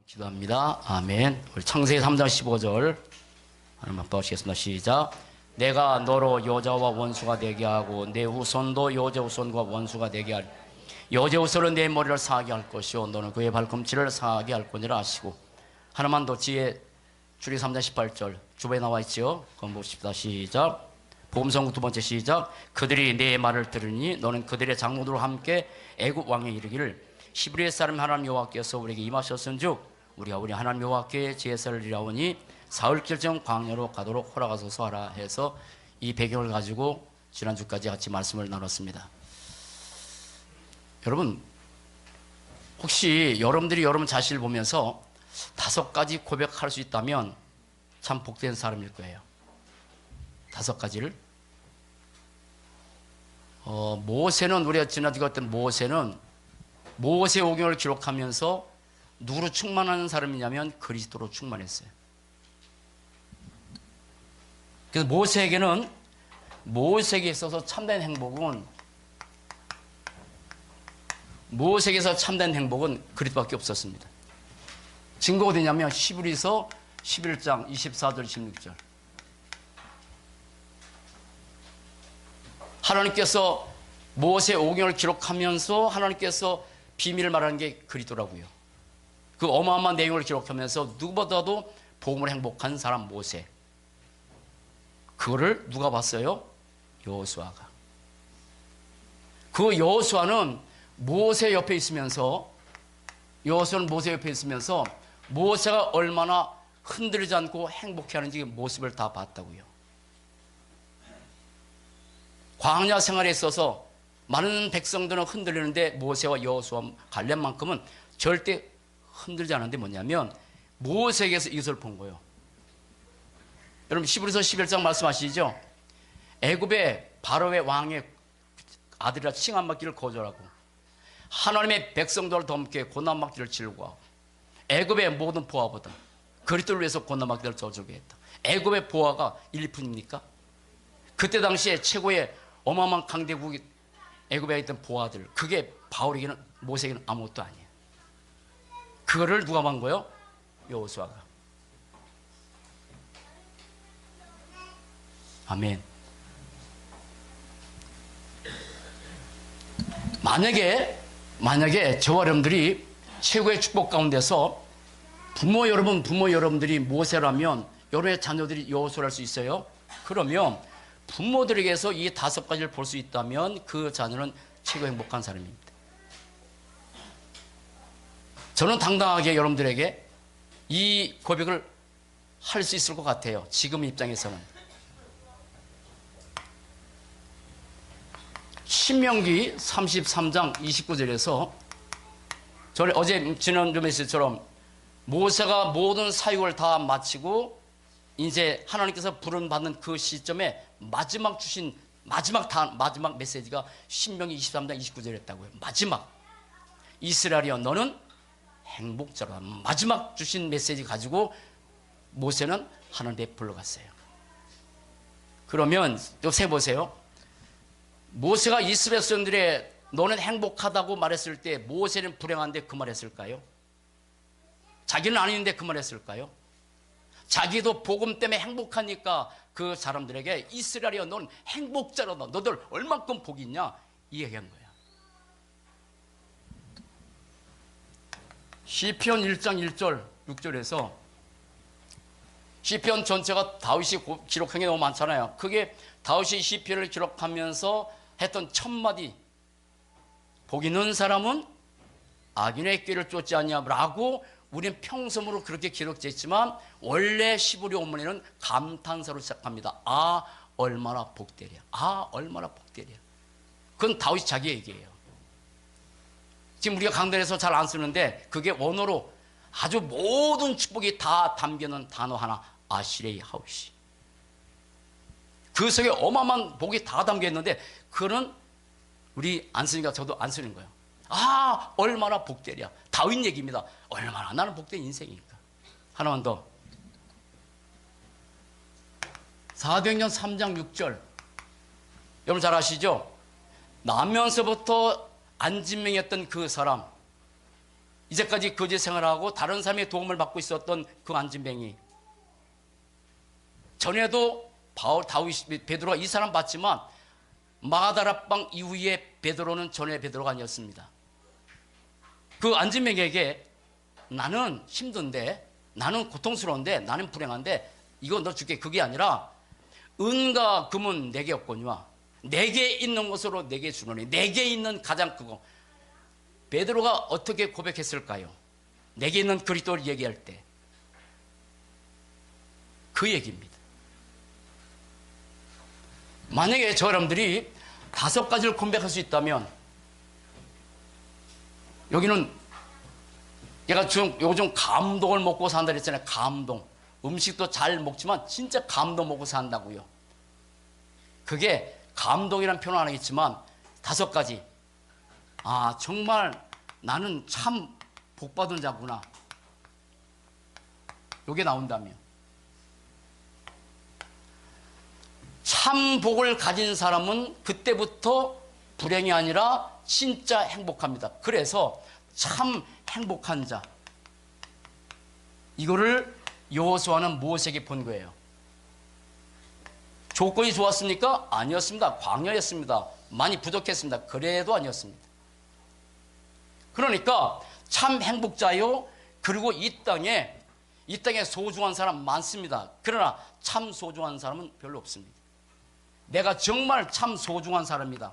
기도합니다. 아멘. 우리 창세기 3장 15절 하나님 아빠 하시겠습니다. 시작. 내가 너로 여자와 원수가 되게 하고 내 후손도 여자 후손과 원수가 되게 할 여자 후손은 내 머리를 상하게 할 것이요 너는 그의 발꿈치를 상하게 할 거니라 하시고 하나만 더 지혜 출애굽기 3장 18절 주변에 나와 있죠. 그럼 봅시다. 시작. 복음성경 두 번째 시작. 그들이 내 말을 들으니 너는 그들의 장로들과 함께 애굽 왕에 이르기를 히브리의 사람 하나님 여호와께서 우리에게 임하셨은즉 우리가 우리 하나님 여호와께 제사를 이라오니 사흘길정 광야로 가도록 허락하소서 하라 해서 이 배경을 가지고 지난주까지 같이 말씀을 나눴습니다. 여러분 혹시 여러분들이 여러분 자신을 보면서 5가지 고백할 수 있다면 참 복된 사람일 거예요. 5가지를 모세는 우리가 지난주에 했던 모세는 모세 오경을 기록하면서 누구로 충만한 사람이냐면 그리스도로 충만했어요. 그래서 모세에게 있어서 참된 행복은 모세에게서 참된 행복은 그리스도밖에 없었습니다. 증거가 어디냐면 히브리서 11장 24절 16절 하나님께서 모세 오경을 기록하면서 하나님께서 비밀을 말하는 게 그리스도라고요. 그 어마어마한 내용을 기록하면서 누구보다도 복음을 행복한 사람 모세. 그거를 누가 봤어요? 여호수아가. 그 여호수아는 모세 옆에 있으면서 모세가 얼마나 흔들리지 않고 행복해하는지 모습을 다 봤다고요. 광야 생활에 있어서 많은 백성들은 흔들리는데 모세와 여호수아 관련만큼은 절대 흔들지 않았는데 뭐냐면 모세에게서 이것을 본 거예요. 여러분 히브리서 11장 말씀하시죠. 애굽의 바로의 왕의 아들이라 칭함 받기를 거절하고 하나님의 백성들을 덤게 고난 받기를 즐거워하고 애굽의 모든 보화보다 그리스도를 위해서 고난 받기를 저주게 했다. 애굽의 보화가 1, 2푼입니까? 그때 당시에 최고의 어마어마한 강대국이 애굽에 있던 보화들 그게 바울에게는 모세에게는 아무것도 아니에요. 그거를 누가 본 거예요? 여호수아가. 아멘. 만약에 저와 여러분들이 최고의 축복 가운데서 부모 여러분들이 모세라면 여러분의 자녀들이 여호수아를 할 수 있어요? 그러면 부모들에게서 이 5가지를 볼 수 있다면 그 자녀는 최고 행복한 사람입니다. 저는 당당하게 여러분들에게 이 고백을 할 수 있을 것 같아요. 지금 입장에서는. 신명기 33장 29절에서 어제 지난주 메시지처럼 모세가 모든 사역을 다 마치고 이제 하나님께서 부름받는 그 시점에 마지막 메시지가 신명기 23장 29절이었다고요. 마지막. 이스라엘이여 너는 행복자로다. 마지막 주신 메시지 가지고 모세는 하나님께 불러갔어요. 그러면 또 세보세요. 모세가 이스라엘 백성들의 너는 행복하다고 말했을 때 모세는 불행한데 그 말했을까요? 자기는 아닌데 그 말했을까요? 자기도 복음 때문에 행복하니까 그 사람들에게 이스라엘이여 너는 행복자로다. 너들 얼만큼 복이 있냐? 이 얘기한 거야. 시편 1장 1절 6절에서 시편 전체가 다윗이 기록한 게 너무 많잖아요. 그게 다윗이 시편을 기록하면서 했던 1000마디 복 있는 사람은 악인의 길을 쫓지 아니하라고 우리는 평소으로 그렇게 기록되어 있지만 원래 시브리 원문에는 감탄사로 시작합니다. 아 얼마나 복되랴. 아 얼마나 복되랴. 그건 다윗이 자기 얘기예요. 지금 우리가 강단에서 잘 안 쓰는데 그게 원어로 아주 모든 축복이 다 담겨있는 단어 하나 아시레이 하우시. 그 속에 어마어마한 복이 다 담겨있는데 그거는 우리 안 쓰니까 저도 안 쓰는 거예요. 아 얼마나 복되랴. 다윗 얘기입니다. 얼마나 나는 복된 인생이니까. 하나만 더. 사도행전 3장 6절 여러분 잘 아시죠? 나면서부터 안진명이었던 그 사람 이제까지 거지 생활하고 다른 사람의 도움을 받고 있었던 그 안진뱅이, 전에도 다윗, 베드로가 이 사람 봤지만 마가다라방 이후에 베드로는 전에 베드로가 아니었습니다. 그 안진뱅이에게 나는 힘든데, 나는 고통스러운데, 나는 불행한데 이거 너 줄게, 그게 아니라 은과 금은 내게 없거니와 내게 있는 것으로 내게 주노니, 내게 있는 가장 크고. 베드로가 어떻게 고백했을까요? 내게 있는 그리스도를 얘기할 때 그 얘기입니다. 만약에 저 여러분들이 5가지를 고백할 수 있다면, 여기는 얘가 요즘 감동을 먹고 산다 그랬잖아요. 감동. 음식도 잘 먹지만 진짜 감동 먹고 산다고요. 그게 감동이란 표현은 안 하겠지만 5가지. 아, 정말 나는 참 복받은 자구나. 요게 나온다면, 참 복을 가진 사람은 그때부터 불행이 아니라 진짜 행복합니다. 그래서 참 행복한 자, 이거를 여호수아는 모세에게 본 거예요. 조건이 좋았습니까? 아니었습니다. 광야였습니다. 많이 부족했습니다. 그래도 아니었습니다. 그러니까 참 행복자요, 그리고 이 땅에 소중한 사람 많습니다. 그러나 참 소중한 사람은 별로 없습니다. 내가 정말 참 소중한 사람이다.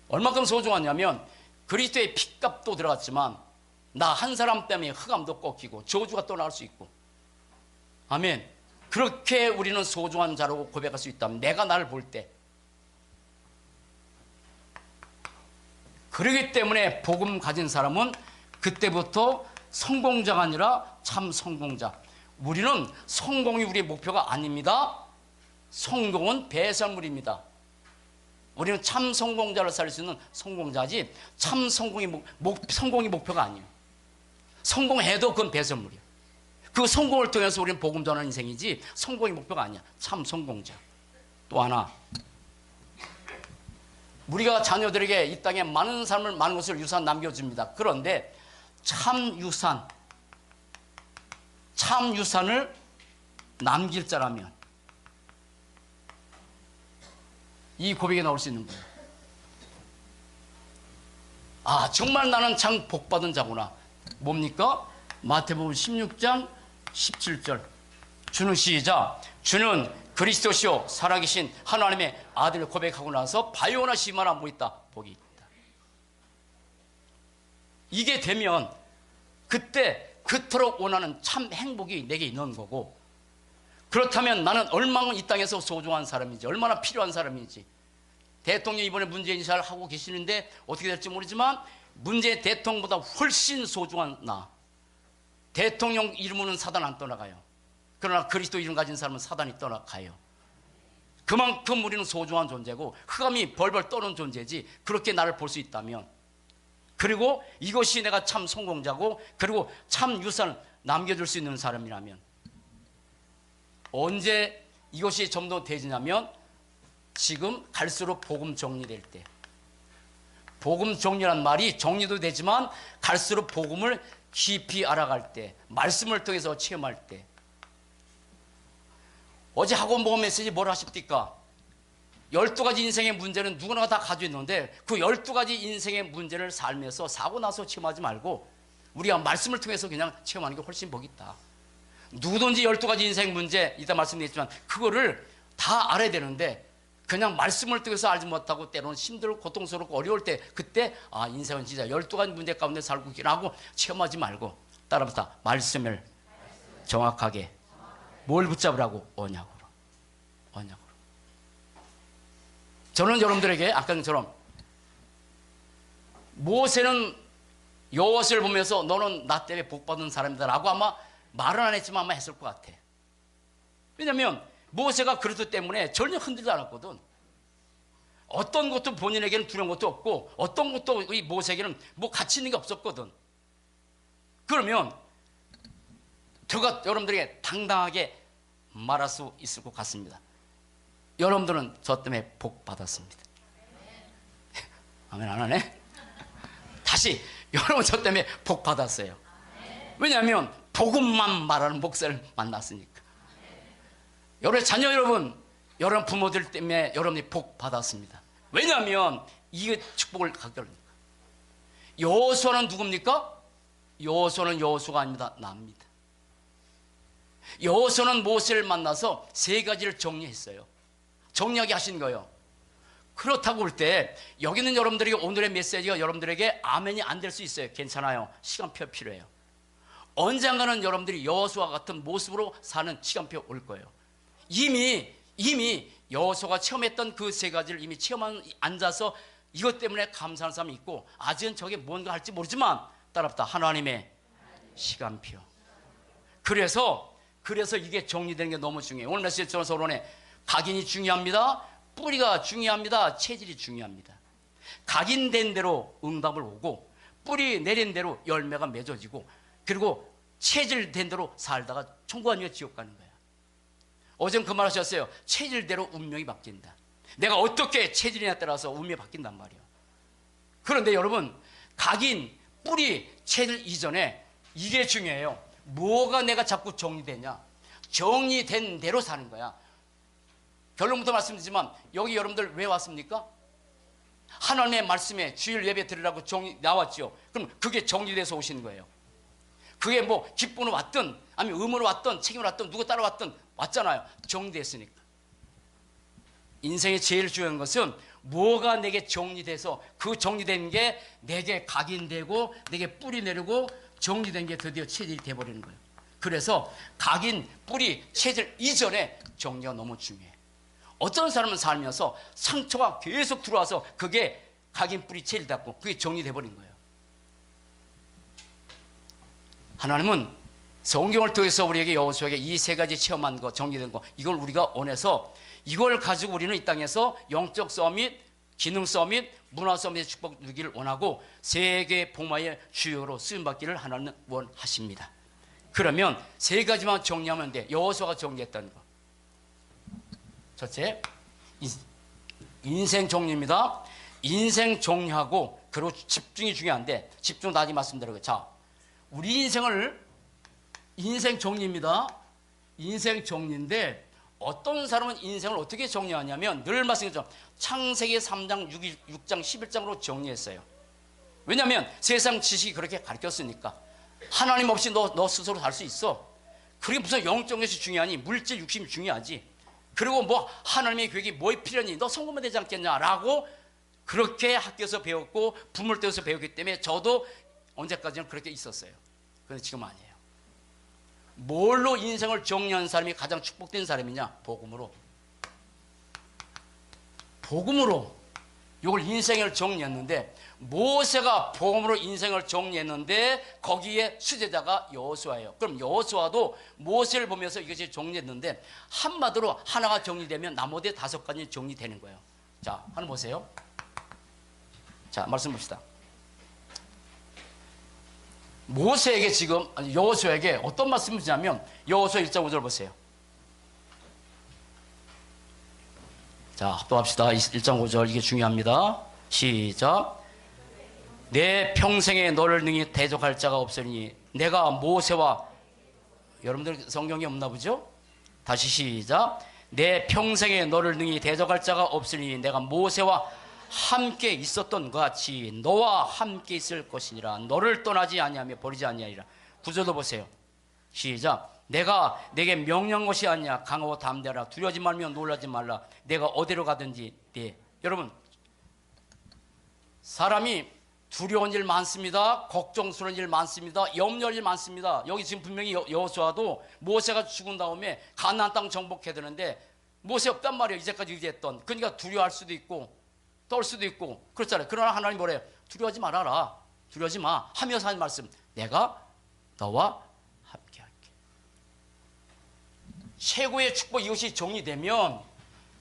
얼마큼 소중하냐면 그리스도의 피값도 들어갔지만 나 한 사람 때문에 흑암도 꺾이고 저주가 또 나올 수 있고. 아멘. 그렇게 우리는 소중한 자라고 고백할 수 있다면, 내가 나를 볼 때. 그렇기 때문에 복음 가진 사람은 그때부터 성공자가 아니라 참 성공자. 우리는 성공이 우리의 목표가 아닙니다. 성공은 배설물입니다. 우리는 참 성공자를 살 수 있는 성공자지, 참 성공이 목표가 아니에요. 성공해도 그건 배설물이에요. 그 성공을 통해서 우리는 복음 전하는 인생이지 성공이 목표가 아니야. 참 성공자. 또 하나, 우리가 자녀들에게 이 땅에 많은 삶을, 많은 것을 유산 남겨줍니다. 그런데 참 유산을 남길 자라면 이 고백이 나올 수 있는 거예요. 아, 정말 나는 참 복받은 자구나. 뭡니까? 마태복음 16장 17절. 주는 시작. 주는 그리스도시요 살아계신 하나님의 아들을 고백하고 나서 바요나 시마나 뭐 있다? 복이 있다. 이게 되면 그때 그토록 원하는 참 행복이 내게 있는 거고, 그렇다면 나는 얼마나 이 땅에서 소중한 사람인지, 얼마나 필요한 사람인지. 대통령 이번에 문재인 인사를 하고 계시는데 어떻게 될지 모르지만 문재인 대통령보다 훨씬 소중한 나. 대통령 이름으로는 사단 안 떠나가요. 그러나 그리스도 이름 가진 사람은 사단이 떠나가요. 그만큼 우리는 소중한 존재고 흑암이 벌벌 떠는 존재지. 그렇게 나를 볼 수 있다면, 그리고 이것이 내가 참 성공자고 그리고 참 유산을 남겨줄 수 있는 사람이라면, 언제 이것이 좀 더 되지냐면 지금 갈수록 복음 정리될 때. 복음 정리란 말이 정리도 되지만 갈수록 복음을 깊이 알아갈 때, 말씀을 통해서 체험할 때. 어제 학원 보험 메시지 뭘 하십니까? 12가지 인생의 문제는 누구나 다 가지고 있는데 그 12가지 인생의 문제를 살면서 사고 나서 체험하지 말고 우리가 말씀을 통해서 그냥 체험하는 게 훨씬 복이 있다. 누구든지 12가지 인생 문제, 이따 말씀드렸지만 그거를 다 알아야 되는데 그냥 말씀을 통해서 알지 못하고 때로는 힘들고 고통스럽고 어려울 때, 그때 아, 인생은 진짜 12가지 문제 가운데 살고 있긴 하고 체험하지 말고 따라붙어 말씀을 정확하게 뭘 붙잡으라고? 언약으로. 저는 여러분들에게 아까처럼 모세는 여호와를 보면서 너는 나 때문에 복받은 사람이다 라고 아마 말은 안 했지만 아마 했을 것 같아. 왜냐하면 모세가 그리스도 때문에 전혀 흔들지 않았거든. 어떤 것도 본인에게는 두려운 것도 없고 어떤 것도 이 모세에게는 뭐 가치 있는 게 없었거든. 그러면 제가 여러분들에게 당당하게 말할 수 있을 것 같습니다. 여러분들은 저 때문에 복 받았습니다. 아멘 안 하네? 다시 여러분 저 때문에 복 받았어요. 왜냐하면 복음만 말하는 목사를 만났으니까. 여러분 자녀 여러분 부모들 때문에 여러분이 복 받았습니다. 왜냐하면 이 축복을 갖게 되니까. 여호수아는 누굽니까? 여호수아는 여호수아가 아닙니다. 나입니다. 여호수아는 모세를 만나서 세 가지를 정리했어요. 정리하게 하신 거예요. 그렇다고 볼 때 여기는 여러분들에게 오늘의 메시지가 여러분들에게 아멘이 안 될 수 있어요. 괜찮아요. 시간표 필요해요. 언젠가는 여러분들이 여호수아 같은 모습으로 사는 시간표 올 거예요. 이미 여호수아가 체험했던 그 세 가지를 이미 체험한 앉아서 이것 때문에 감사하는 사람이 있고, 아직은 저게 뭔가 할지 모르지만 따라붙다 하나님의 시간표. 그래서 이게 정리되는 게 너무 중요해요. 오늘 메시지 서론에 각인이 중요합니다. 뿌리가 중요합니다. 체질이 중요합니다. 각인된 대로 응답을 오고, 뿌리 내린 대로 열매가 맺어지고, 그리고 체질된 대로 살다가 천국 아니면 지옥 가는 거야. 어제는 그 말 하셨어요. 체질대로 운명이 바뀐다. 내가 어떻게 체질이냐에 따라서 운명이 바뀐단 말이에요. 그런데 여러분, 각인, 뿌리, 체질 이전에 이게 중요해요. 뭐가 내가 자꾸 정리되냐? 정리된 대로 사는 거야. 결론부터 말씀드리지만 여기 여러분들 왜 왔습니까? 하나님의 말씀에 주일 예배 드리라고 나왔죠. 그럼 그게 정리돼서 오신 거예요. 그게 뭐 기쁨으로 왔든 아니면 의무로 왔든 책임으로 왔든 누가 따라왔든 왔잖아요. 정리됐으니까. 인생의 제일 중요한 것은 뭐가 내게 정리돼서 그 정리된 게 내게 각인되고 내게 뿌리 내리고 정리된 게 드디어 체질이 돼버리는 거예요. 그래서 각인, 뿌리, 체질 이전에 정리가 너무 중요해요. 어떤 사람은 살면서 상처가 계속 들어와서 그게 각인, 뿌리, 체질 닿고 그게 정리돼버린 거예요. 하나님은 성경을 통해서 우리에게 여호수아에게 이 세 가지 체험한 거, 정리된 거, 이걸 우리가 원해서 이걸 가지고 우리는 이 땅에서 영적 서밋, 기능 서밋, 문화 서밋의 축복 누리기를 원하고 세계 복마의 주역으로 쓰임받기를 하나님은 원하십니다. 그러면 세 가지만 정리하면 돼. 여호수아가 정리했다는 거. 첫째, 인생 정리입니다. 인생 정리하고 그리고 집중이 중요한데 집중 다시 말씀드려요. 자, 우리 인생 정리입니다. 인생 정리인데 어떤 사람은 인생을 어떻게 정리하냐면 늘 말씀드렸죠. 창세기 3장, 6장, 11장으로 정리했어요. 왜냐하면 세상 지식이 그렇게 가르쳤으니까. 하나님 없이 너 스스로 살 수 있어. 그게 무슨 영적 것이 중요하니 물질 육심이 중요하지. 그리고 뭐 하나님의 계획이 뭐에 필요하니 너 성공만 되지 않겠냐라고 그렇게 학교에서 배웠고 부모를 때에서 배웠기 때문에 저도 언제까지는 그렇게 있었어요. 그런데 지금 아니에요. 뭘로 인생을 정리한 사람이 가장 축복된 사람이냐? 복음으로. 이걸 인생을 정리했는데 모세가 복음으로 인생을 정리했는데 거기에 수제자가 여호수아예요. 그럼 여호수아도 모세를 보면서 이것이 정리했는데 한마디로 하나가 정리되면 나머지 5가지 정리되는 거예요. 자, 하나 보세요. 자, 말씀 봅시다. 모세에게 지금 여호수아에게 어떤 말씀을 주냐면 여호수아 1장 5절 보세요. 자, 또 합시다. 1장 5절 이게 중요합니다. 시작. 내 평생에 너를 능히 대적할 자가 없으니 내가 모세와, 여러분들 성경이 없나 보죠? 다시 시작. 내 평생에 너를 능히 대적할 자가 없으니 내가 모세와 함께 있었던 것 같이 너와 함께 있을 것이니라. 너를 떠나지 아니하며 버리지 아니하리라. 구절도 보세요. 시작. 내가 내게 명령한 것이 아니야. 강하고 담대하라. 두려워하지 말며 놀라지 말라. 내가 어디로 가든지 여러분, 사람이 두려운 일 많습니다. 걱정스러운 일 많습니다. 염려할 일 많습니다. 여기 지금 분명히 여호수아도 모세가 죽은 다음에 가나안 땅 정복해야 되는데 모세 없단 말이에요. 이제까지 의지했던. 그러니까 두려워할 수도 있고 떨 수도 있고 그렇잖아요. 그러나 하나님 뭐래요? 두려워하지 말아라. 두려워하지 마. 하면서 하는 말씀. 내가 너와 함께 할게. 최고의 축복 이것이 정리되면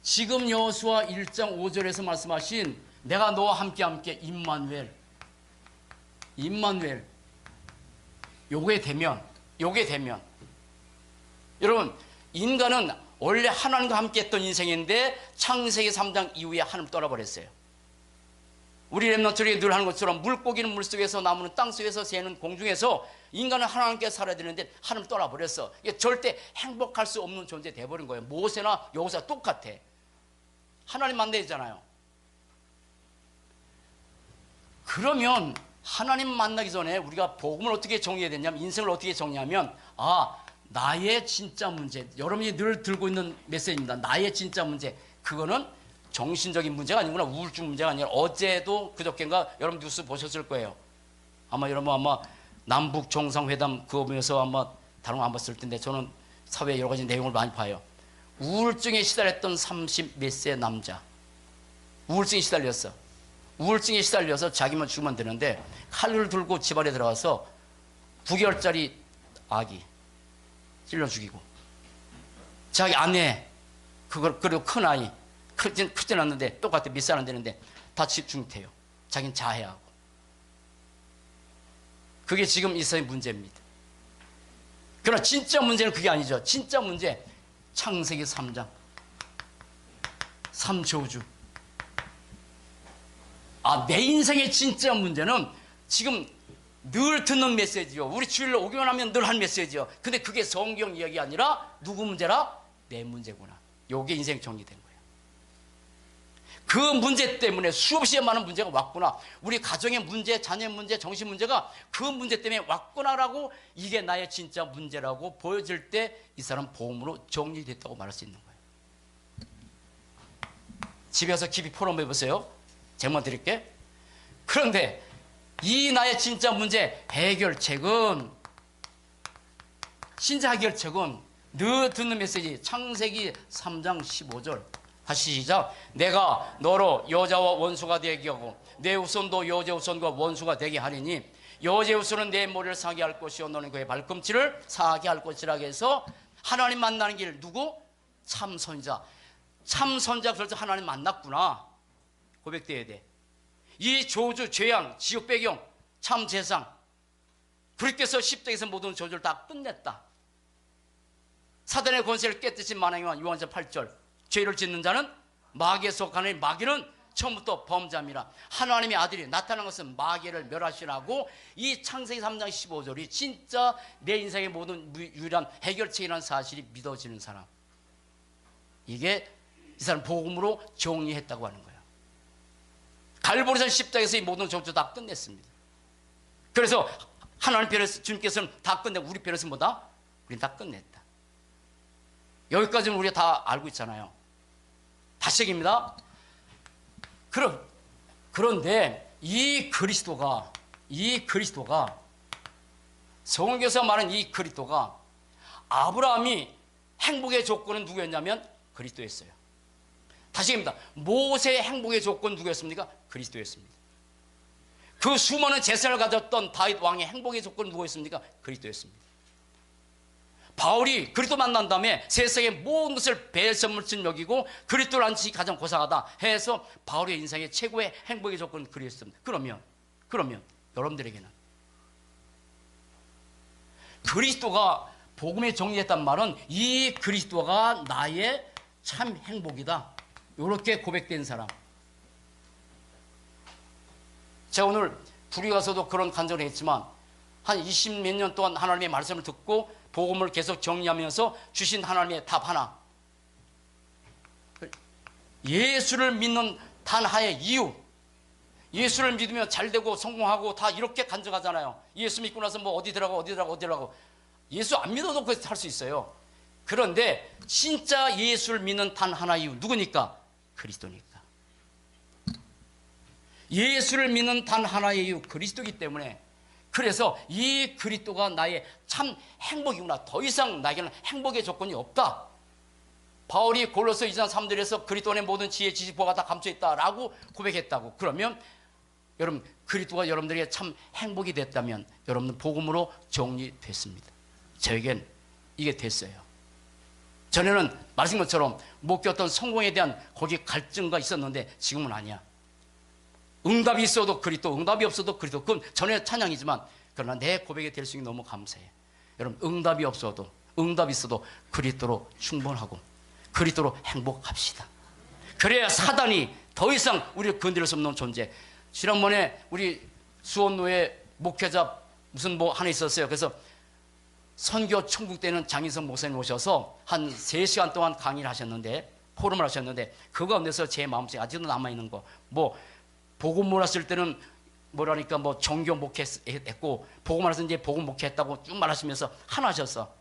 지금 여호수아 1장 5절에서 말씀하신 내가 너와 함께 임마누엘 요게 되면 여러분, 인간은 원래 하나님과 함께 했던 인생인데 창세기 3장 이후에 하나님 떠나버렸어요. 우리 렘넌트들이 늘 하는 것처럼 물고기는 물속에서, 나무는 땅속에서, 새는 공중에서, 인간은 하나님께 살아야 되는데 하나님 떠나버렸어. 이게 절대 행복할 수 없는 존재 돼버린 거예요. 모세나 여호수아 똑같아. 하나님 만나야 되잖아요. 그러면 하나님 만나기 전에 우리가 복음을 어떻게 정리해야 되냐면, 인생을 어떻게 정리하면, 나의 진짜 문제, 여러분이 늘 들고 있는 메시지입니다. 나의 진짜 문제, 그거는 정신적인 문제가 아니구나, 우울증 문제가 아니라, 어제도 그저께인가 여러분 뉴스 보셨을 거예요. 여러분 남북 정상회담 그거 보면서 다른 거 안 봤을 텐데, 저는 사회 여러 가지 내용을 많이 봐요. 우울증에 시달렸던 30 몇 세 남자, 우울증에 시달렸어. 우울증에 시달려서 자기만 죽으면 되는데 칼을 들고 집 안에 들어가서 9개월짜리 아기 찔러 죽이고, 자기 아내, 그리고 큰 아이, 크진 않는데 똑같아, 몇 살 안 되는데 다 중태요. 자기는 자해하고. 그게 지금 이 세상의 문제입니다. 그러나 진짜 문제는 그게 아니죠. 진짜 문제, 창세기 3장 3저주. 내 인생의 진짜 문제는 지금 늘 듣는 메시지요. 우리 주일로 오기만 하면 늘 한 메시지요. 근데 그게 성경 이야기 아니라 누구 문제라? 내 문제구나. 요게 인생 정리된 거예요. 그 문제 때문에 수없이 많은 문제가 왔구나. 우리 가정의 문제, 자녀의 문제, 정신 문제가 그 문제 때문에 왔구나라고, 이게 나의 진짜 문제라고 보여질 때 이 사람 복음으로 정리됐다고 말할 수 있는 거예요. 집에서 깊이 포럼해 보세요. 제목 드릴게. 그런데 이 나의 진짜 문제 해결책은, 진짜 해결책은 늘 듣는 메시지, 창세기 3장 15절. 다시 시작. 내가 너로 여자와 원수가 되게 하고 내 후손도 여자 후손과 원수가 되게 하리니 여자 후손은 내 머리를 상하게 할 것이요 너는 그의 발꿈치를 상하게 할 것이라 해서, 하나님 만나는 길, 누구? 참선자. 참선자, 그래서 하나님 만났구나 고백돼야 돼. 이 저주, 죄악, 지옥 배경, 참 재상, 그리스도께서 십자가에서 모든 저주를 다 끝냈다. 사단의 권세를 깨뜨린 만왕의 요한서 8절. 죄를 짓는 자는 마귀에 속하니 마귀는 처음부터 범자입니다. 하나님의 아들이 나타난 것은 마귀를 멸하시라고, 이 창세기 3장 15절이 진짜 내 인생의 모든 유일한 해결책이라는 사실이 믿어지는 사람, 이게 이 사람 복음으로 정리했다고 하는 거예요. 갈보리산 십자가에서 이 모든 저주 다 끝냈습니다. 그래서 하나님 편에서, 주님께서는 다 끝내고 우리 편에서 뭐다? 우리는 다 끝냈다. 여기까지는 우리가 다 알고 있잖아요. 다시 얘기입니다. 그런데 이 그리스도가 성경에서 말하는 이 그리스도가, 아브라함이 행복의 조건은 누구였냐면 그리스도였어요. 다시 얘기합니다. 모세의 행복의 조건 누구였습니까? 그리스도였습니다. 그 수많은 재산을 가졌던 다윗 왕의 행복의 조건은 누구였습니까? 그리스도였습니다. 바울이 그리스도 만난 다음에 세상의 모든 것을 배설물처럼 여기고 그리스도를 안지 가장 고상하다 해서 바울의 인생의 최고의 행복의 조건은 그리스도입니다. 그러면 여러분들에게는 그리스도가 복음에 정리했단 말은 이 그리스도가 나의 참 행복이다, 이렇게 고백된 사람. 제가 오늘 둘이 가서도 그런 간증을 했지만, 한 20 몇 년 동안 하나님의 말씀을 듣고 복음을 계속 정리하면서 주신 하나님의 답 하나, 예수를 믿는 단 하나의 이유, 예수를 믿으면 잘되고 성공하고 다 이렇게 간증하잖아요. 예수 믿고 나서 뭐 어디 들어가고. 예수 안 믿어도 그래서 할 수 있어요. 그런데 진짜 예수를 믿는 단 하나의 이유, 누구니까? 그리스도니까. 예수를 믿는 단 하나의 이유, 그리스도이기 때문에, 그래서 이 그리스도가 나의 참 행복이구나, 더 이상 나에게는 행복의 조건이 없다. 바울이 골로새 2장 3절에서 그리스도 안에 모든 지혜, 지식, 보가 다 감춰있다라고 고백했다고. 그러면 여러분, 그리스도가 여러분들에게 참 행복이 됐다면 여러분은 복음으로 정리됐습니다. 저에겐 이게 됐어요. 전에는 말씀 것처럼 목격했던 성공에 대한 거기 갈증과 있었는데 지금은 아니야. 응답이 있어도 그리스도, 응답이 없어도 그리스도. 그건 전에 찬양이지만, 그러나 내 고백이 될 수 있는 게 너무 감사해. 여러분, 응답이 없어도, 응답이 있어도 그리스도로 충분하고 그리스도로 행복합시다. 그래야 사단이 더 이상 우리를 건드릴 수 없는 존재, 지난번에 우리 수원노회 목회자 무슨 뭐 하나 있었어요. 그래서 선교 천국 때는 장인성 목사님 오셔서 한 3시간 동안 강의를 하셨는데, 포럼을 하셨는데, 그 가운데서 제 마음속에 아직도 남아있는 거, 뭐 복음 몰았을 때는 뭐라니까 뭐 종교 목회했고, 복음 알아서 이제 복음 목회했다고 쭉 말하시면서 하나 하셨어.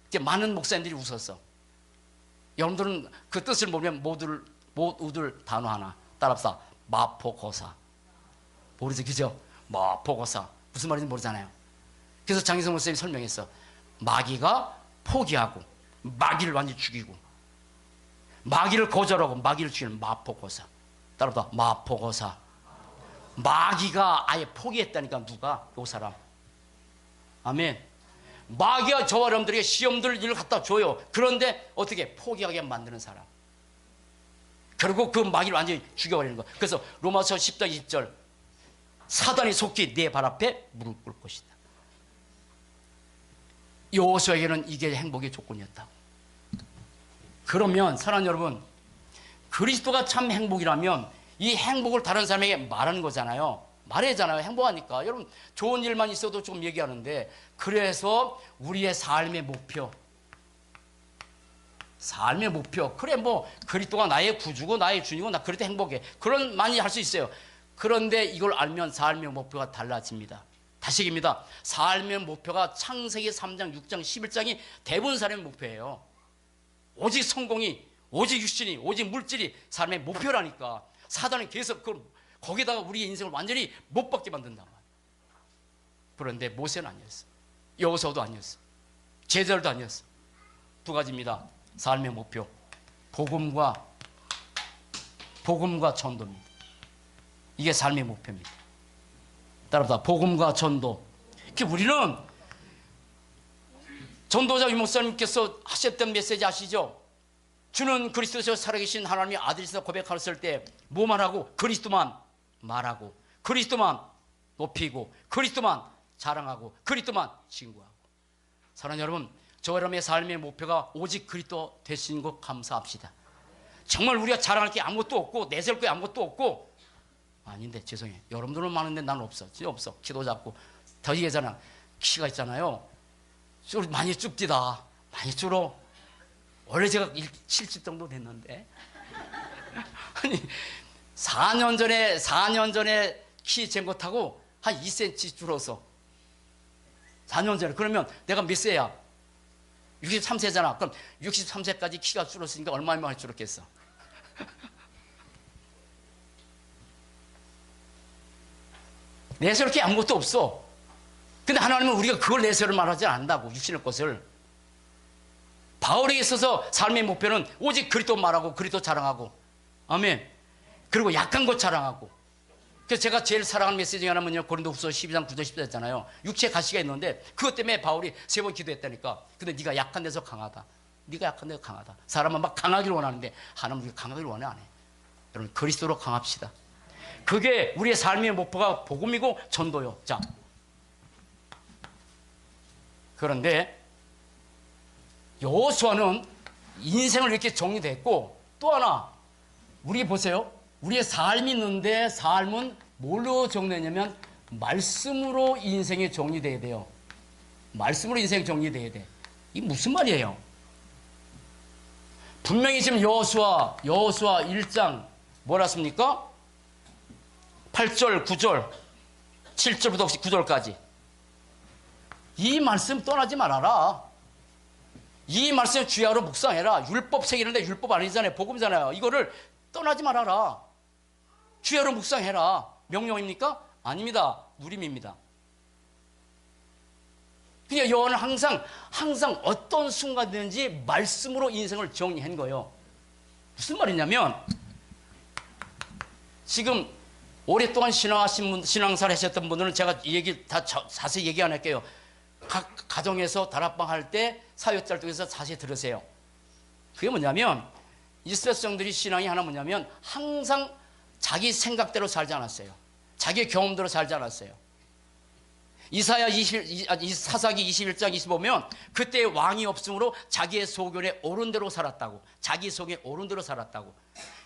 이제 많은 목사님들이 웃었어. 여러분들은 그 뜻을 모르면 모두들 단어 하나 따라합시다. 마포고사. 모르죠, 그죠? 마포고사 무슨 말인지 모르잖아요. 그래서 장인성 목사님이 설명했어. 마귀가 포기하고 마귀를 완전히 죽이고, 마귀를 거절하고 마귀를 죽이는 마포고사. 따라합시다. 마포고사. 마귀가 아예 포기했다니까. 누가? 요 사람. 아멘. 마귀가 저와 여러분들에게 시험들 일을 갖다 줘요. 그런데 어떻게? 포기하게 만드는 사람. 그리고 그 마귀를 완전히 죽여버리는 거. 그래서 로마서 10장 20절, 사단이 속히 내 발 앞에 무릎 꿇을 것이다. 여호수아에게는 이게 행복의 조건이었다고. 그러면 사랑하는 여러분, 그리스도가 참 행복이라면 이 행복을 다른 사람에게 말하는 거잖아요. 말하잖아요. 행복하니까. 여러분, 좋은 일만 있어도 조금 얘기하는데, 그래서 우리의 삶의 목표, 그래 뭐 그리스도가 나의 구주고 나의 주님이고 나 그래도 행복해, 그런 많이 할 수 있어요. 그런데 이걸 알면 삶의 목표가 달라집니다. 다시 얘기입니다. 삶의 목표가 창세기 3장 6장 11장이 대부분 사람의 목표예요. 오직 성공이, 오직 육신이, 오직 물질이 삶의 목표라니까. 사단은 계속 거기다가 우리의 인생을 완전히 못 받게 만든단 말이에요. 그런데 모세는 아니었어. 여호수아도 아니었어. 제자들도 아니었어. 두 가지입니다. 삶의 목표, 복음과 전도입니다. 이게 삶의 목표입니다. 따라서 복음과 전도. 우리는 전도자 유목사님께서 하셨던 메시지 아시죠? 주는 그리스도에서 살아계신 하나님의 아들이시다 고백하셨을 때 뭐만 하고? 그리스도만 말하고, 그리스도만 높이고, 그리스도만 자랑하고, 그리스도만 증거하고. 사랑하는 여러분, 저 여러분의 삶의 목표가 오직 그리스도 되신 것 감사합시다. 정말 우리가 자랑할 게 아무것도 없고 내세울 게 아무것도 없고, 아닌데 죄송해요. 여러분들은 많은데 나는 없어. 진짜 없어. 키도 작고 더 얘기하잖아. 키가 있잖아요. 많이 좁디다. 많이 줄어. 원래 제가 70 정도 됐는데 아니 4년 전에 키 잰 거 타고 한 2cm 줄어서 4년 전에. 그러면 내가 몇 세야? 63세잖아. 그럼 63세까지 키가 줄었으니까 얼마나 줄었겠어? 내세울 게 아무것도 없어. 근데 하나님은 우리가 그걸 내세울 말하지 않는다고. 육신의 것을. 바울에게 있어서 삶의 목표는 오직 그리스도 말하고 그리스도 자랑하고, 아멘. 그리고 약한 것 자랑하고. 그래서 제가 제일 사랑하는 메시지 중에 하나는요, 고린도후서 12장 9절 10절 했잖아요. 육체의 가시가 있는데 그것 때문에 바울이 3번 기도했다니까. 근데 네가 약한 데서 강하다. 네가 약한 데서 강하다. 사람은 막 강하기를 원하는데 하나님은 우리가 강하기를 원해 안 해. 여러분, 그리스도로 강합시다. 그게 우리의 삶의 목표가 복음이고 전도요. 자, 그런데 여호수아는 인생을 이렇게 정리됐고, 또 하나 우리 보세요. 우리의 삶이 있는데 삶은 뭘로 정리되냐면 말씀으로 인생이 정리돼야 돼요. 말씀으로 인생이 정리돼야 돼. 이게 무슨 말이에요? 분명히 지금 여호수아 1장 뭐라 씁니까? 8절, 9절, 7절부터 9절까지. 이 말씀 떠나지 말아라. 이 말씀 주야로 묵상해라. 율법 새기는데 율법 아니잖아요. 복음이잖아요. 이거를 떠나지 말아라. 주야로 묵상해라. 명령입니까? 아닙니다. 누림입니다. 그냥 여호와는 항상 어떤 순간이든지 말씀으로 인생을 정리한 거예요. 무슨 말이냐면, 지금 오랫동안 신앙생활 하셨던 분들은 제가 얘기 다 자세히 얘기 안 할게요. 각 가정에서 다락방 할 때 사회자를 통해서 자세히 들으세요. 그게 뭐냐면, 이스라엘 백성들이 신앙이 하나 뭐냐면 항상 자기 생각대로 살지 않았어요. 자기 경험대로 살지 않았어요. 사사기 21장 25면 그때 왕이 없으므로 자기의 소견에 옳은 대로 살았다고. 자기 속에 옳은 대로 살았다고.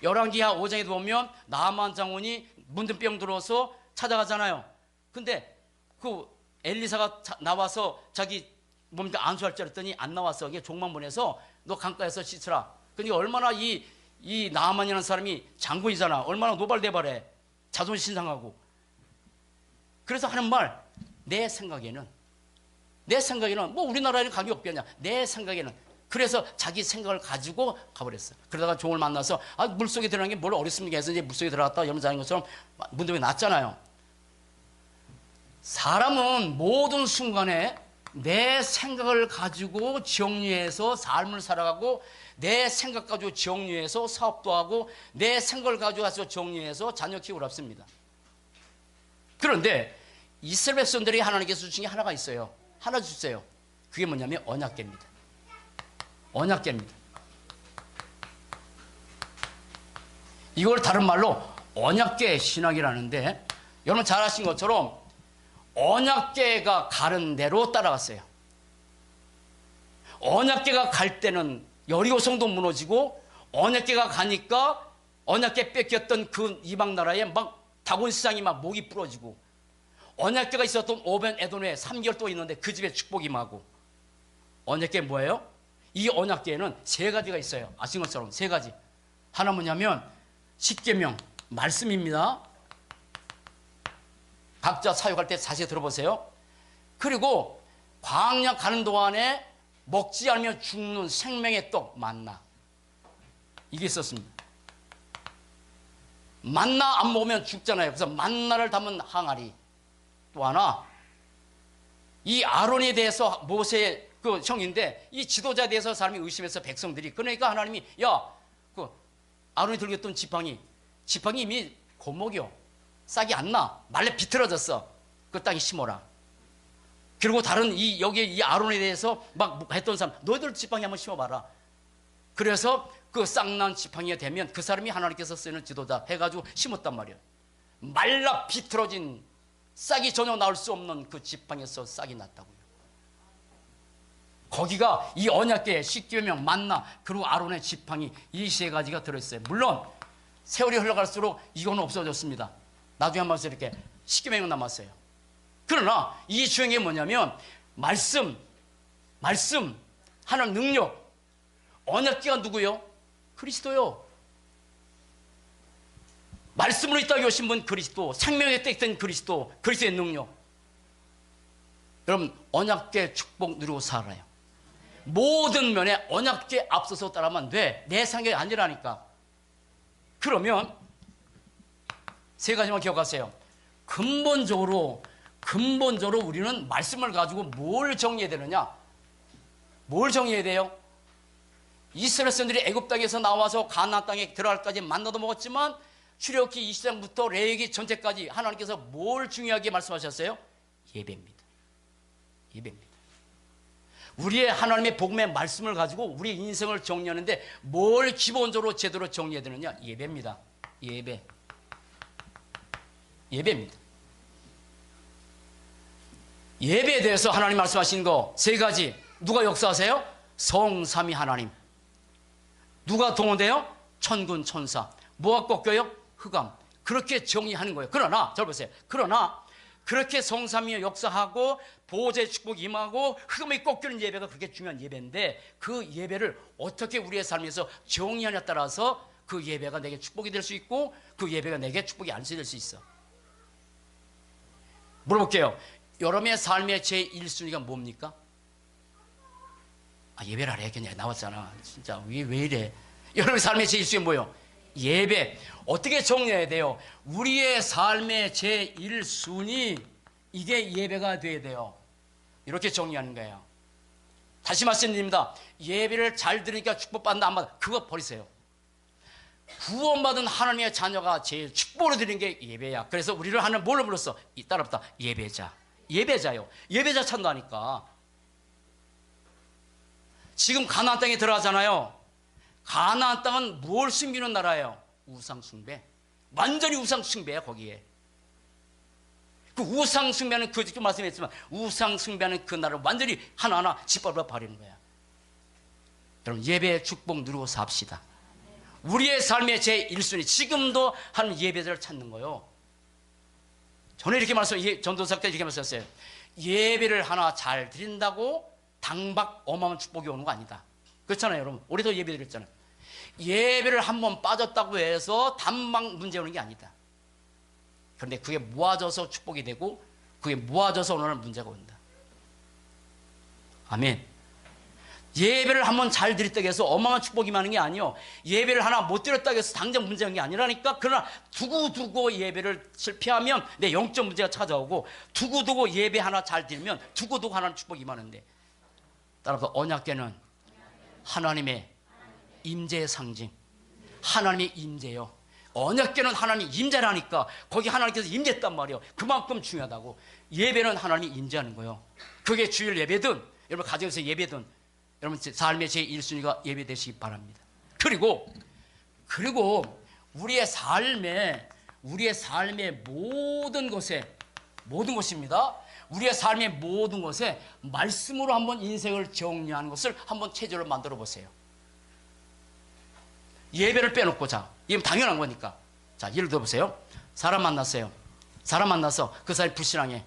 열왕기하 5장에도 보면 나만 장군이 문둥병 들어서 찾아가잖아요. 근데 그 엘리사가 나와서 자기 뭡니까 안수할 줄 알았더니 안 나왔어. 이게 종만 보내서 너 강가에서 씻으라. 그러니까 얼마나 이 나만이라는 사람이 장군이잖아. 얼마나 노발대발해. 자존심 상하고. 그래서 하는 말, 내 생각에는 뭐 우리나라에는 각이 없겠냐. 내 생각에는. 그래서 자기 생각을 가지고 가버렸어. 그러다가 종을 만나서 물속에 들어가는 게 뭘 어렵습니까 해서 이제 물속에 들어갔다 여러분 자는 것처럼 문둥병이 났잖아요. 사람은 모든 순간에 내 생각을 가지고 정리해서 삶을 살아가고 내 생각 가지고 정리해서 사업도 하고 내 생각을 가지고 정리해서 자녀 키우고 그럽습니다. 그런데 이스라엘 백성들이 하나님께서 주신 게 하나가 있어요. 하나 주세요. 그게 뭐냐면 언약궤입니다. 언약궤입니다. 이걸 다른 말로 언약궤 신학이라는데 여러분 잘 아신 것처럼 언약궤가 가는 대로 따라갔어요. 언약궤가 갈 때는 여리고성도 무너지고 언약궤가 가니까 언약궤 뺏겼던 그 이방 나라에 막 다곤 시장이 막 목이 부러지고 언약궤가 있었던 오벤 에돔에 3개월 또 있는데 그 집에 축복이 임하고. 언약궤 뭐예요? 이 언약궤에는 세 가지가 있어요. 아시는 것처럼 세 가지. 하나 뭐냐면 십계명 말씀입니다. 각자 사역할 때 자세히 들어보세요. 그리고 광야 가는 동안에 먹지 않으면 죽는 생명의 떡 만나. 이게 있었습니다. 만나 안 먹으면 죽잖아요. 그래서 만나를 담은 항아리. 또 하나, 이 아론에 대해서 모세의 그 형인데 이 지도자에 대해서 사람이 의심해서 백성들이, 그러니까 하나님이 그 아론이 들고 있던 지팡이 이미 고목이요. 싹이 안 나. 말래 비틀어졌어. 그 땅에 심어라. 그리고 다른 여기 이 아론에 대해서 막 했던 사람, 너희들 지팡이 한번 심어봐라. 그래서 그 싹난 지팡이가 되면 그 사람이 하나님께서 쓰는 지도자 해가지고 심었단 말이에요. 말라 비틀어진 싹이 전혀 나올 수 없는 그 지팡이에서 싹이 났다고요. 거기가 이 언약궤 십계명 만나 그리고 아론의 지팡이 이 세 가지가 들어있어요. 물론 세월이 흘러갈수록 이거는 없어졌습니다. 나중에 한번 이렇게 십계명은 남았어요. 그러나 이 중요한 게 뭐냐면 말씀 하나님 능력. 언약궤가 누구요? 그리스도요. 말씀으로 이 땅에 오신 분 그리스도, 생명의 떡이 된 그리스도, 그리스도의 능력. 여러분 언약궤 축복 누리고 살아요. 모든 면에 언약궤 앞서서 따라하면 돼. 내 생각이 아니라니까. 그러면 세 가지만 기억하세요. 근본적으로 우리는 말씀을 가지고 뭘 정리해야 되느냐? 뭘 정리해야 돼요? 이스라엘 사람들이 애굽 땅에서 나와서 가나안 땅에 들어갈까지 만나도 먹었지만 출애굽기 20장부터 레위기 전체까지 하나님께서 뭘 중요하게 말씀하셨어요? 예배입니다. 예배입니다. 우리의 하나님의 복음의 말씀을 가지고 우리 인생을 정리하는데 뭘 기본적으로 제대로 정리해야 되느냐? 예배입니다. 예배입니다. 예배에 대해서 하나님 말씀하신 거 세 가지. 누가 역사하세요? 성삼위 하나님. 누가 동원돼요? 천군 천사. 뭐가 꺾여요? 흑암. 그렇게 정리하는 거예요. 그러나 잘 보세요. 그러나 그렇게 성삼위 역사하고 보호자의 축복이 임하고 흑암이 꺾이는 예배가 그렇게 중요한 예배인데 그 예배를 어떻게 우리의 삶에서 정리하냐에 따라서 그 예배가 내게 축복이 될 수 있고 그 예배가 내게 축복이 안 될 수 있어. 물어볼게요. 여러분의 삶의 제1순위가 뭡니까? 예배를 하래. 그냥 나왔잖아. 진짜 왜 이래? 여러분의 삶의 제1순위가 뭐예요? 예배. 어떻게 정리해야 돼요? 우리의 삶의 제1순위 이게 예배가 돼야 돼요. 이렇게 정리하는 거예요. 다시 말씀드립니다. 예배를 잘 들으니까 축복받는다 안 받아. 그거 버리세요. 구원받은 하나님의 자녀가 제일 축복을 드리는 게 예배야. 그래서 우리를 하나님 뭘로 불렀어? 따라붙다. 예배자요. 예배자 찬다니까. 지금 가나안 땅에 들어가잖아요. 가나안 땅은 뭘 숨기는 나라예요? 우상 숭배. 완전히 우상 숭배야 거기에. 그 우상 숭배하는 그 지금 말씀했지만 우상 숭배하는 그 나라를 완전히 하나하나 짓밟아 버리는 거야. 여러분 예배의 축복 누리고 삽시다. 우리의 삶의 제1순위 지금도 하는 예배자를 찾는 거예요. 저는 이렇게 전도사 때 이렇게 말씀했어요. 예배를 하나 잘 드린다고 당박 어마어마한 축복이 오는 거 아니다. 그렇잖아요 여러분. 올해도 예배 드렸잖아요. 예배를 한번 빠졌다고 해서 단박 문제 오는 게 아니다. 그런데 그게 모아져서 축복이 되고 그게 모아져서 오늘 문제가 온다. 아멘. 예배를 한번 잘 드렸다고 해서 어마어마한 축복이 많은 게 아니요. 예배를 하나 못 드렸다고 해서 당장 문제가 게 아니라니까. 그러나 두고두고 예배를 실패하면 내 영적 문제가 찾아오고 두고두고 예배 하나 잘 드리면 두고두고 하나는 축복이 많은데 따라서 언약궤는 하나님의 임재의 상징, 하나님의 임재요. 언약궤는 하나님 임재라니까 거기 하나님께서 임재했단 말이에요. 그만큼 중요하다고. 예배는 하나님이 임재하는 거예요. 그게 주일 예배든 여러분 가정에서 예배든 여러분 삶의 제1순위가 예배 되시기 바랍니다. 그리고 우리의 삶의 모든 것입니다. 우리의 삶의 모든 것에 말씀으로 한번 인생을 정리하는 것을 한번 체제로 만들어 보세요. 예배를 빼놓고 자, 이건 당연한 거니까. 자, 예를 들어 보세요. 사람 만났어요. 사람 만나서 그 사람이 불신앙해.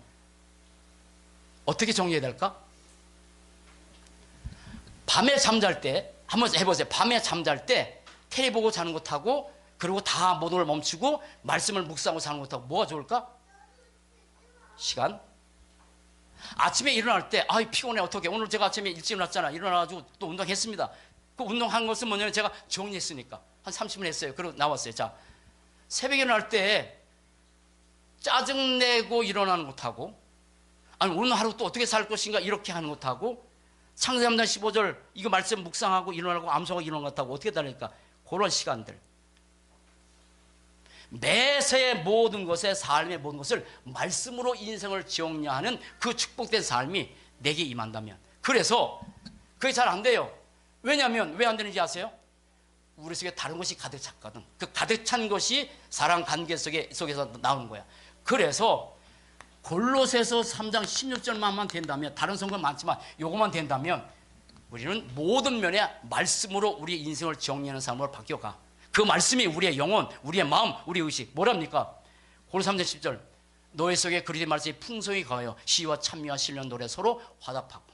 어떻게 정리해야 될까? 밤에 잠잘 때 한번 해보세요. 밤에 잠잘 때 테레비 보고 자는 것하고 그리고 다 모든 걸 멈추고 말씀을 묵상하고 자는 것하고 뭐가 좋을까? 시간. 아침에 일어날 때 아이 피곤해 어떡해. 오늘 제가 아침에 일찍 일어났잖아. 일어나가지고 또 운동했습니다. 그 운동한 것은 뭐냐면 제가 정리했으니까 한 30분 했어요. 그리고 나왔어요. 자, 새벽에 일어날 때 짜증내고 일어나는 것하고 아니 오늘 하루 또 어떻게 살 것인가 이렇게 하는 것하고 창세기 3장 15절 이거 말씀 묵상하고 일어나고 암송하고 일어나는 것하고 어떻게 다르니까 그런 시간들 매세의 모든 것에 삶의 모든 것을 말씀으로 인생을 정리하는 그 축복된 삶이 내게 임한다면 그래서 그게 잘 안 돼요. 왜냐하면 왜 안 되는지 아세요? 우리 속에 다른 것이 가득 찼거든. 그 가득 찬 것이 사랑 관계 속에서 나오는 거야. 그래서 골로새서 3장 16절만 된다면 다른 성경 많지만 요것만 된다면 우리는 모든 면에 말씀으로 우리의 인생을 정리하는 삶으로 바뀌어가. 그 말씀이 우리의 영혼, 우리의 마음, 우리의 의식 뭐랍니까? 골로새 3장 10절 너희 속에 그리스도의 말씀이 풍성히 가하여 시와 찬미와 신령 노래 서로 화답하고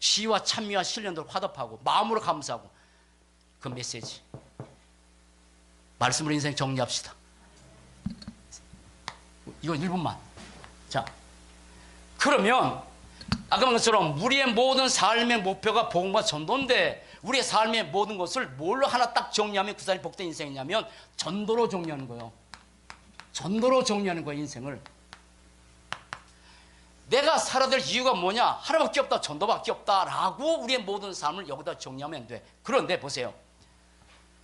시와 찬미와 신령 노래 화답하고 마음으로 감사하고 그 메시지 말씀으로 인생 정리합시다. 이건 1분만. 자, 그러면 아까 말한 것처럼 우리의 모든 삶의 목표가 복음과 전도인데 우리의 삶의 모든 것을 뭘로 하나 딱 정리하면 그 사람이 복된 인생이냐면 전도로 정리하는 거예요. 전도로 정리하는 거예요. 인생을. 내가 살아야 될 이유가 뭐냐? 하나밖에 없다. 전도밖에 없다라고 우리의 모든 삶을 여기다 정리하면 돼. 그런데 보세요.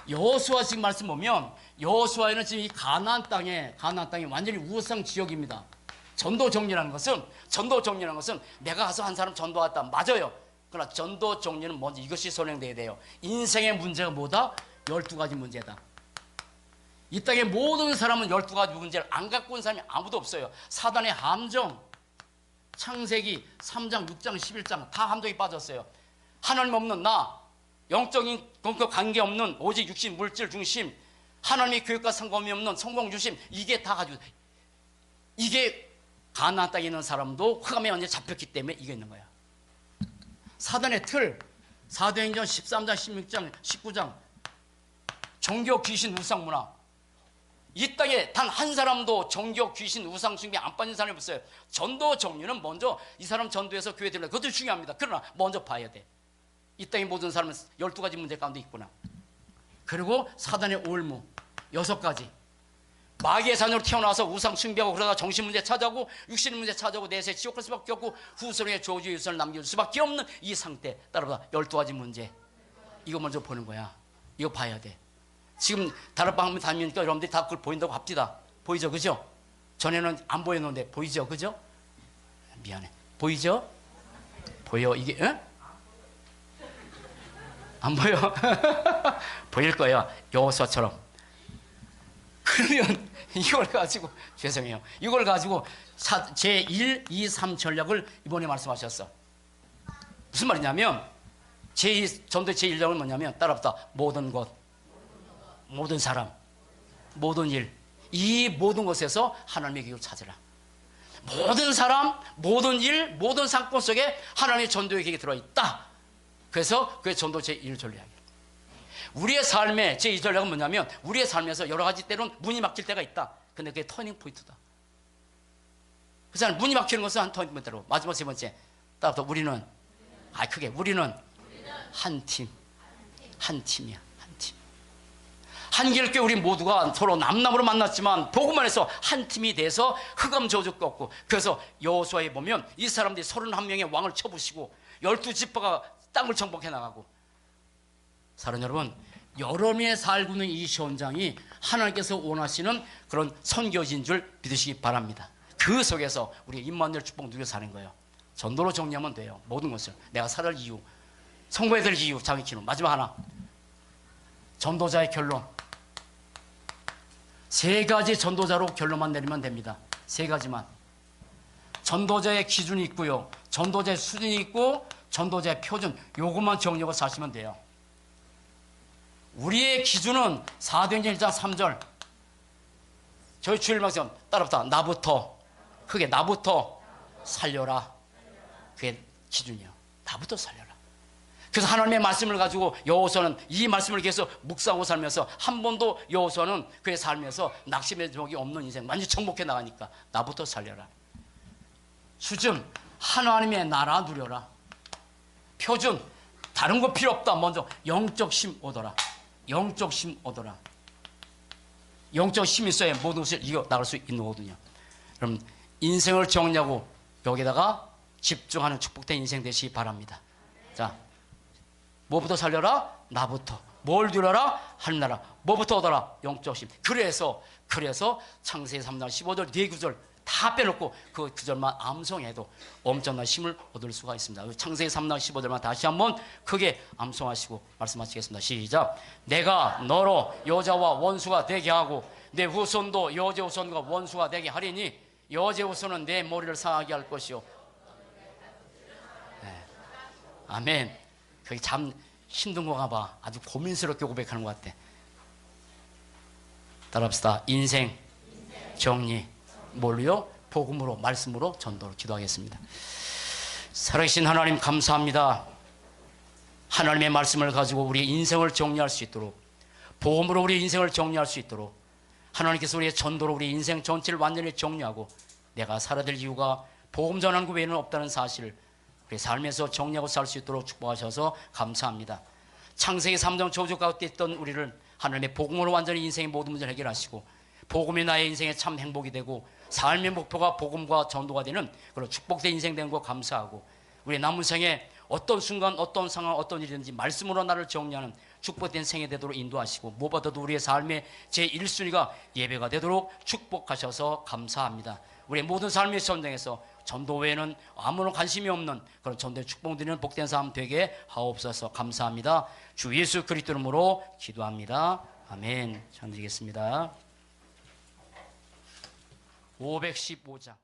여호수아 지금 말씀 보면 여호수아에는 지금 이 가나안 땅이 완전히 우상 지역입니다. 전도 정리라는 것은 내가 가서 한 사람 전도했다. 맞아요. 그러나 전도 정리는 먼저 이것이 선행돼야 돼요. 인생의 문제가 뭐다? 12가지 문제다. 이 땅의 모든 사람은 12가지 문제를 안 갖고 온 사람이 아무도 없어요. 사단의 함정, 창세기 3장, 6장, 11장 다 함정에 빠졌어요. 하나님 없는 나, 영적인 관계 없는 오직 육신, 물질 중심, 하나님의 교육과 상관이 없는 성공 중심 이게 다 가지고 이게 가나안 땅에 있는 사람도 흑암에 완전히 잡혔기 때문에 이게 있는 거야. 사단의 틀, 사도행전 13장, 16장, 19장 종교, 귀신, 우상 문화 이 땅에 단 한 사람도 종교, 귀신, 우상 숭배 안 빠진 사람이 없어요. 전도 정리는 먼저 이 사람 전도해서 교회 들어가 그것도 중요합니다. 그러나 먼저 봐야 돼. 이 땅의 모든 사람은 12가지 문제 가운데 있구나. 그리고 사단의 올무 6가지 마귀의 자녀로 태어나서 우상 숭배하고 그러다가 정신 문제 찾아오고 육신 문제 찾아오고 내세 지옥 갈 수밖에 없고 후손에게 저주의 유산을 남길 수밖에 없는 이 상태 따라서 12가지 문제 이거 먼저 보는 거야. 이거 봐야 돼. 지금 다락방 다니니까 여러분들이 다 그걸 보인다고 합디다. 보이죠? 그죠? 전에는 안 보였는데 보이죠? 그죠? 미안해. 보이죠? 보여 이게 응? 안 보여? 보일 거예요. 여호수아처럼. 그러면 이걸 가지고 죄송해요. 이걸 가지고 제1, 2, 3 전략을 이번에 말씀하셨어. 무슨 말이냐면 전도 제1전략은 뭐냐면 따라붙다. 모든 것, 모든 사람, 모든 일, 이 모든 것에서 하나님의 계획을 찾으라. 모든 사람, 모든 일, 모든 사건 속에 하나님의 전도의 계획이 들어있다. 그래서 그게 전도 제1전략이에요. 우리의 삶의 제2전략은 뭐냐면 우리의 삶에서 여러 가지 때로는 문이 막힐 때가 있다. 근데 그게 터닝 포인트다. 그래서 문이 막히는 것은 한 터닝 포인트로. 마지막 세 번째. 따라서 우리는 크게 우리는 한 팀, 한 팀이야. 한 팀. 한길교회 우리 모두가 서로 남남으로 만났지만 복음만 해서 한 팀이 돼서 흑암 저주가 없고, 그래서 여호수아에 보면 이 사람들이 31명의 왕을 쳐부시고 12지파가 땅을 정복해 나가고. 사랑하는 여러분, 여러분의 살고 있는 이 현장이 하나님께서 원하시는 그런 선교지인 줄 믿으시기 바랍니다. 그 속에서 우리 임마누엘 축복 누려 사는 거예요. 전도로 정리하면 돼요. 모든 것을 내가 살을 이유, 선고해야 될 이유, 자기 기능. 마지막 하나, 전도자의 결론. 3가지 전도자로 결론만 내리면 됩니다. 3가지만. 전도자의 기준이 있고요, 전도자의 수준이 있고, 전도자의 표준. 요것만 정리하고 사시면 돼요. 우리의 기준은 사도행전 1장 3절. 저희 주일 말씀 따라붙다. 나부터, 크게 나부터 살려라. 그게 기준이에요. 나부터 살려라. 그래서 하나님의 말씀을 가지고 여호수아는 이 말씀을 계속 묵상하고 살면서 한 번도 여호수아는 그의 삶에서 낙심의 적이 없는 인생, 완전히 정복해 나가니까 나부터 살려라. 수준, 하나님의 나라 누려라. 표준, 다른 거 필요 없다. 먼저 영적 힘 얻어라. 영적 힘 얻어라. 영적 힘이 있어야 모든 것을 이겨 나갈 수 있는 거거든요. 그럼 인생을 정리하고 여기다가 집중하는 축복된 인생 되시기 바랍니다. 자, 뭐부터 살려라? 나부터. 뭘 누려라? 하늘나라. 뭐부터 얻어라? 영적 힘. 그래서 창세기 3장 15절, 4구절 다 빼놓고 그 구절만 암송해도 엄청난 힘을 얻을 수가 있습니다. 창세기 3장 15절만 다시 한번 크게 암송하시고 말씀하시겠습니다. 시작. 내가 너로 여자와 원수가 되게 하고 내 후손도 여제 후손과 원수가 되게 하리니 여제 후손은 내 머리를 상하게 할 것이요. 네. 아멘. 그게 참 힘든 건가 봐. 아주 고민스럽게 고백하는 것 같아. 따라합시다. 인생 정리. 뭘로요? 복음으로, 말씀으로, 전도로 기도하겠습니다. 살아계신 하나님 감사합니다. 하나님의 말씀을 가지고 우리의 인생을 정리할 수 있도록, 복음으로 우리의 인생을 정리할 수 있도록 하나님께서 우리의 전도로 우리 인생 전체를 완전히 정리하고 내가 살아야 될 이유가 복음 전하는 것 외에는 없다는 사실을 우리 삶에서 정리하고 살 수 있도록 축복하셔서 감사합니다. 창세기 3장 저주 가운데 있던 우리를 하나님의 복음으로 완전히 인생의 모든 문제를 해결하시고 복음이 나의 인생에 참 행복이 되고 삶의 목표가 복음과 전도가 되는 그런 축복된 인생 된 거 감사하고 우리 남은 생에 어떤 순간 어떤 상황 어떤 일이든지 말씀으로 나를 정리하는 축복된 생애 되도록 인도하시고 무엇보다도 우리의 삶의 제1순위가 예배가 되도록 축복하셔서 감사합니다. 우리의 모든 삶의 전쟁에서 전도 외에는 아무런 관심이 없는 그런 전도에 축복드리는 복된 삶 되게 하옵소서. 감사합니다. 주 예수 그리스도 이름으로 기도합니다. 아멘. 전 드리겠습니다. 515장